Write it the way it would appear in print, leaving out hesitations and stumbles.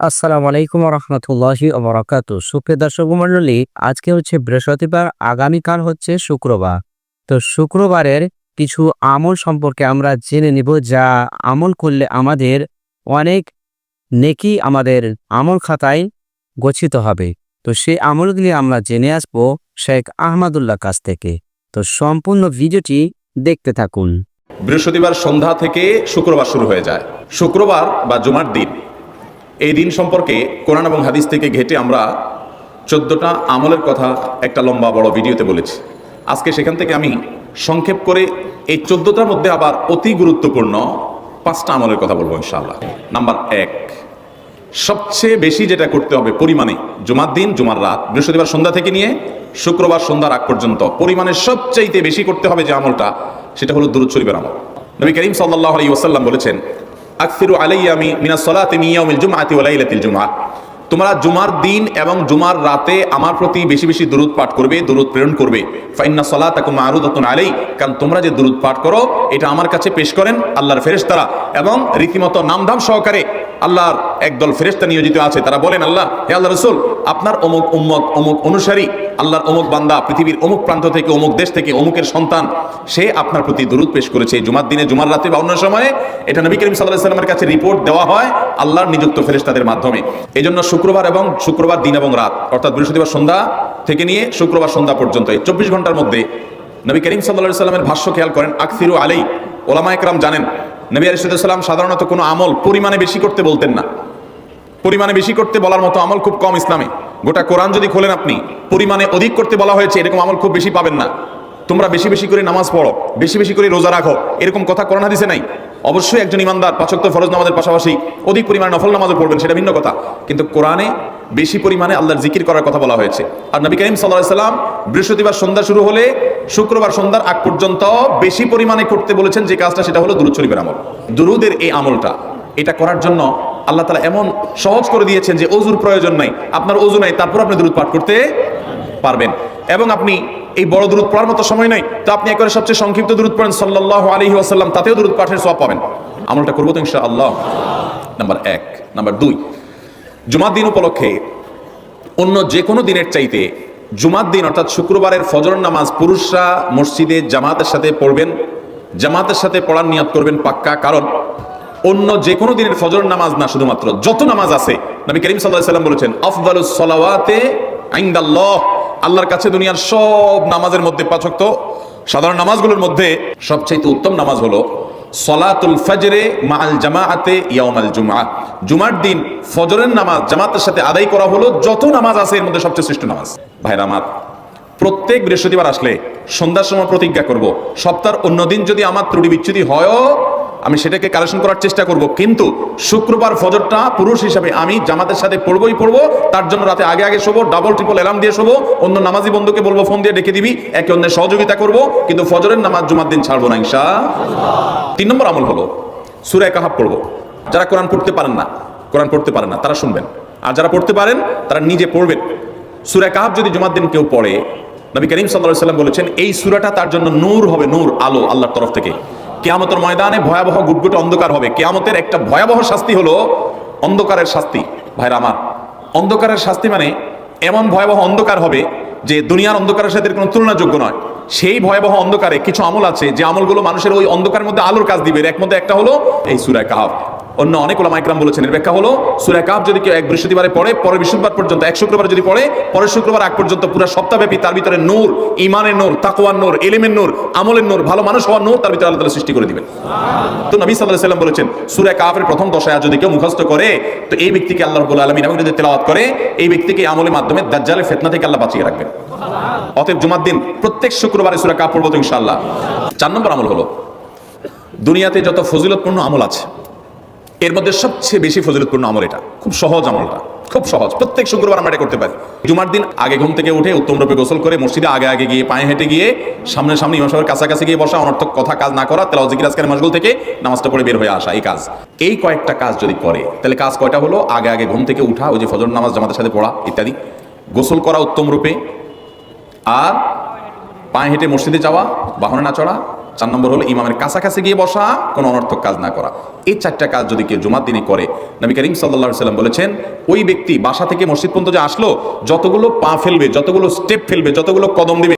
আসসালামু আলাইকুম রহমতুল্লাহি ওবরাকাতু। সুপ্রিয় দর্শক মণ্ডলী, আজকে হচ্ছে বৃহস্পতিবার, আগামীকাল হচ্ছে শুক্রবার। তো শুক্রবারের কিছু আমল সম্পর্কে আমরা জেনে নিব, যা আমল করলে আমাদের অনেক নেকি আমাদের আমল খাতায় গচ্ছিত হবে। তো সেই আমলগুলি আমরা জেনে আসবো শেখ আহমদুল্লাহ কাছ থেকে। তো সম্পূর্ণ ভিডিওটি দেখতে থাকুন। বৃহস্পতিবার সন্ধ্যা থেকে শুক্রবার শুরু হয়ে যায়। শুক্রবার বা জুমার দিন, এই দিন সম্পর্কে কোরআন এবং হাদিস থেকে ঘেটে আমরা 14টা আমলের কথা একটা লম্বা বড় ভিডিওতে বলেছি। আজকে সেখান থেকে আমি সংক্ষেপ করে এই 14টার মধ্যে আবার অতি গুরুত্বপূর্ণ 5টা আমলের কথা বলবো ইনশাআল্লাহ। নাম্বার 1, সবচেয়ে বেশি যেটা করতে হবে পরিমাণে, জুমার দিন জুমার রাত, বৃহস্পতিবার সন্ধ্যা থেকে নিয়ে শুক্রবার সন্ধ্যার আগ পর্যন্ত পরিমাণে সবচাইতে বেশি করতে হবে যে আমলটা, সেটা হলো দুরূদ শরীফের আমল। নবী করিম সাল্লাল্লাহু আলাইহি ওয়াসাল্লাম বলেছেন, আকসিরু আলাইয়া মিনাস সালাতি মিন ইয়াউমিল জুমআতি ওয়া লাইলাতিল জুমআ, তোমরা জুমার দিন এবং জুমার রাতে আমার প্রতি বেশি বেশি দুরূদ পাঠ করবে, দুরূদ প্রেরণ করবে। ফাইন্না সালাতাকুম মারুদাতুন আলাই, কারণ তোমরা যে দুরূদ পাঠ করো এটা আমার কাছে পেশ করেন আল্লাহর ফেরেশতারা, এবং রীতিমতো নামধাম সহকারে আল্লাহর একদল ফেরেশতা নিয়োজিত আছে। তারা বলেন, আল্লাহ, হে আল্লাহ রাসূল, আপনার অমুক উম্মত, অমুক অনুসারী, আল্লাহর অমুক বান্দা পৃথিবীর অমুক প্রান্ত থেকে, অমুক দেশ থেকে, অমুকের সন্তান, সে আপনার প্রতি দুরূদ পেশ করেছে জুমার দিনে, জুমার রাতে বা অন্য সময়ে। এটা নবী করিম সাল্লাল্লাহু আলাইহি ওয়াসাল্লামের কাছে রিপোর্ট দেওয়া হয় আল্লাহর নিযুক্ত ফেরেশতাদের মাধ্যমে। এই জন্য শুক্রবার এবং শুক্রবার দিন এবং রাত, অর্থাৎ বৃহস্পতিবার সন্ধ্যা থেকে নিয়ে শুক্রবার সন্ধ্যা পর্যন্ত এই 24 ঘন্টার মধ্যে নবী করিম সাল্লাল্লাহু আলাইহি ওয়াসাল্লামের ভাষ্য খেয়াল করেন, আকসিরু আলাই। ওলামা একরাম জানেন, নবী আলাইহিস সালাম সাধারণত কোনো আমল পরিমাণে বেশি করতে বলতেন না। পরিমাণে বেশি করতে বলার মতো আমল খুব কম ইসলামে। গোটা কোরআন যদি খোলেন আপনি, পরিমাণে অধিক করতে বলা হয়েছে এরকম আমল খুব বেশি পাবেন না। তোমরা বেশি বেশি করে নামাজ পড়ো, বেশি বেশি করে রোজা রাখো, এরকম কথা কোরআন হাদিসে নাই। অবশ্যই একজন ইমানদার 5 ওয়াক্ত ফরজ নামাজের পাশাপাশি অধিক পরিমাণে নফল নামাজও পড়বেন, সেটা ভিন্ন কথা। কিন্তু কোরআনে বেশি পরিমাণে আল্লাহর জিকির করার কথা বলা হয়েছে। আর নবী করিম সাল্লাল্লাহু আলাইহি ওয়াসাল্লাম বৃহস্পতিবার সন্ধ্যা শুরু হলে শুক্রবার সন্ধ্যার আগ পর্যন্ত বেশি পরিমাণে করতে বলেছেন যে কাজটা, সেটা হলো দুরূদ শরীফের আমল। দুরূদের এই আমলটা, এটা করার জন্য আল্লাহ তাআলা এমন সহজ করে দিয়েছেন যে ওযুর প্রয়োজন নাই। আপনার ওযু নাই, তারপর আপনি দুরূদ পাঠ করতে পারবেন। এবং আপনি এই বড় দুরূদ পড়ার মতো সময় নাই, তো আপনি একবারে সবচেয়ে সংক্ষিপ্ত দুরূদ পড়েন সাল্লাল্লাহু আলাইহি ওয়াসাল্লাম, তাতেও দুরূদ পাঠের সওয়াব পাবেন। আমলটা করবো তো ইনশাআল্লাহ। নাম্বার 1। নাম্বার 2, জুমার দিন উপলক্ষে অন্য যে কোনো দিনের চাইতে জুমার দিন অর্থাৎ শুক্রবারের ফজর নামাজ পুরুষরা মসজিদে জামাতের সাথে পড়বেন। জামাতের সাথে পড়ার নিয়ত করবেন পাক্কা, কারণ অন্য যে কোনো দিনের ফজর নামাজ না, শুধুমাত্র যত নামাজ আছে, নবী করিম সাল্লাল্লাহু আলাইহি ওয়াসাল্লাম বলেছেন, আফদালুস সালাওয়াতে ইনদাল্লাহ, আল্লাহর কাছে দুনিয়ার সব নামাজের মধ্যে 5 ওয়াক্ত সাধারণ নামাজগুলোর মধ্যে সবচেয়ে উত্তম নামাজ হলো সলাতুল ফজরে মাআল জামাআতে ইয়াউমাল জুমআ, জুমার দিন ফজরের নামাজ জামাতের সাথে আদায় করা হলো যত নামাজ আছে এর মধ্যে সবচেয়ে শ্রেষ্ঠ নামাজ। ভাইরা আমার, প্রত্যেক বৃহস্পতিবার আসলে সন্ধ্যার সময় প্রতিজ্ঞা করব, সপ্তাহের অন্য দিন যদি আমার ত্রুটি বিচ্যুতি হয়ও আমি সেটাকে কালেকশন করার চেষ্টা করব, কিন্তু শুক্রবার ফজরটা পুরুষ হিসাবে আমি জামাতের সাথে পড়বই পড়বো। তার জন্য রাতে আগে আগে শোবো, ডাবল ট্রিপল অ্যালার্ম দিয়ে শোবো, অন্য নামাজি বন্ধুকে বলবো ফোন দিয়ে ডেকে দিবি, একে অন্যের সহযোগিতা করব, কিন্তু ফজরের নামাজ জুমার দিন ছাড়বো না ইনশাআল্লাহ। 3 নম্বর আমল হলো সূরা কাহাফ পড়বো। যারা কোরআন পড়তে পারেন না তারা শুনবেন, আর যারা পড়তে পারেন তারা নিজে পড়বেন। সূরা কাহাফ যদি জুমার দিন কেউ পড়ে, নবী করিম সাল্লাল্লাহু আলাইহি ওয়াসাল্লাম বলেছেন এই সূরাটা তার জন্য নূর হবে, নূর, আলো আল্লাহর তরফ থেকে। কিয়ামতের ময়দানে ভয়াবহ গুটগুটে অন্ধকার হবে। কিয়ামতের একটা ভয়াবহ শাস্তি হলো অন্ধকারের শাস্তি। ভাইরা আমার, অন্ধকারের শাস্তি মানে এমন ভয়াবহ অন্ধকার হবে যে দুনিয়ার অন্ধকারের সাথে কোনো তুলনাযোগ্য নয়। সেই ভয়াবহ অন্ধকারে কিছু আমল আছে যে আমলগুলো মানুষের ওই অন্ধকারের মধ্যে আলোর কাজ দিবে। এর মধ্যে একটা হলো এই সূরা কাহাফ। অন্য অনেক ওলামা ইকরাম বলেছেন এর ব্যাখ্যা হলো সূরা কাহাফ যদি কেউ এক বৃহস্পতিবারে পড়ে, পরের বৃহস্পতিবার পর্যন্ত, এক শুক্রবার যদি পড়ে, পরের শুক্রবার আগ পর্যন্ত পুরো সপ্তাহব্যাপী তার ভিতরে নূর, ঈমানের নূর, তাকওয়ার নূর, ইলমের নূর, আমলের নূর, ভালো মানুষ হওয়ার নূর তার ভিতরে আল্লাহ তাআলা সৃষ্টি করে দিবেন। তো নবী সাল্লাল্লাহু আলাইহি ওয়াসাল্লাম বলেছেন সূরা কাহাফের প্রথম 10 আয়াত যদি কেউ মুখস্থ করে, তো এই ব্যক্তিকে আল্লাহ রাব্বুল আলামিন এবং যদি তেলাওয়াত করে, এই ব্যক্তিকে আমলের মাধ্যমে দাজ্জালের ফিতনা থেকে আল্লাহ বাঁচিয়ে রাখবেন। অতএব জুমার দিন প্রত্যেক শুক্রবারে সূরা কাহাফ পড়বো তো ইনশাআল্লাহ। 4 নম্বর আমল হলো দুনিয়াতে যত ফজিলতপূর্ণ আমল আছে এর মধ্যে সবচেয়ে বেশি ফজিলতপূর্ণ আমল এটা। খুব সহজ আমলটা, খুব সহজ, প্রত্যেক শুক্রবার আমরা এটা করতে পারি। জুমার দিন আগে ঘুম থেকে উঠে উত্তম রূপে গোসল করে মসজিদে আগে আগে গিয়ে পায়ে হেঁটে গিয়ে সামনে ইমাম সাহেবের কাছাকাছি গিয়ে বসা, অনর্থক কথা কাজ না করা, তেলাওয়াত জিকির আজকার মশগুল থেকে নামাজটা পড়ে বের হয়ে আসা, এই কাজ, এই কয়েকটা কাজ যদি করে তাহলে কাজ কয়টা হলো? আগে আগে ঘুম থেকে উঠা, ওই যে ফজর নামাজ জামাতের সাথে পড়া ইত্যাদি, গোসল করা উত্তম রূপে, আর পায়ে হেঁটে মসজিদে যাওয়া, বাহনে না চড়া, 4 নম্বর হলো ইমামের কাছাকাছি গিয়ে বসা, কোনো অনর্থক কাজ না করা। এই 4টা কাজ যদি কেউ জুমার দিনই করে, নবী করিম সাল্লাল্লাহু আলাইহি সাল্লাম বলেছেন ওই ব্যক্তি বাসা থেকে মসজিদ পর্যন্ত যে আসলো, যতগুলো পা ফেলবে, যতগুলো স্টেপ ফেলবে, যতগুলো কদম দিবে,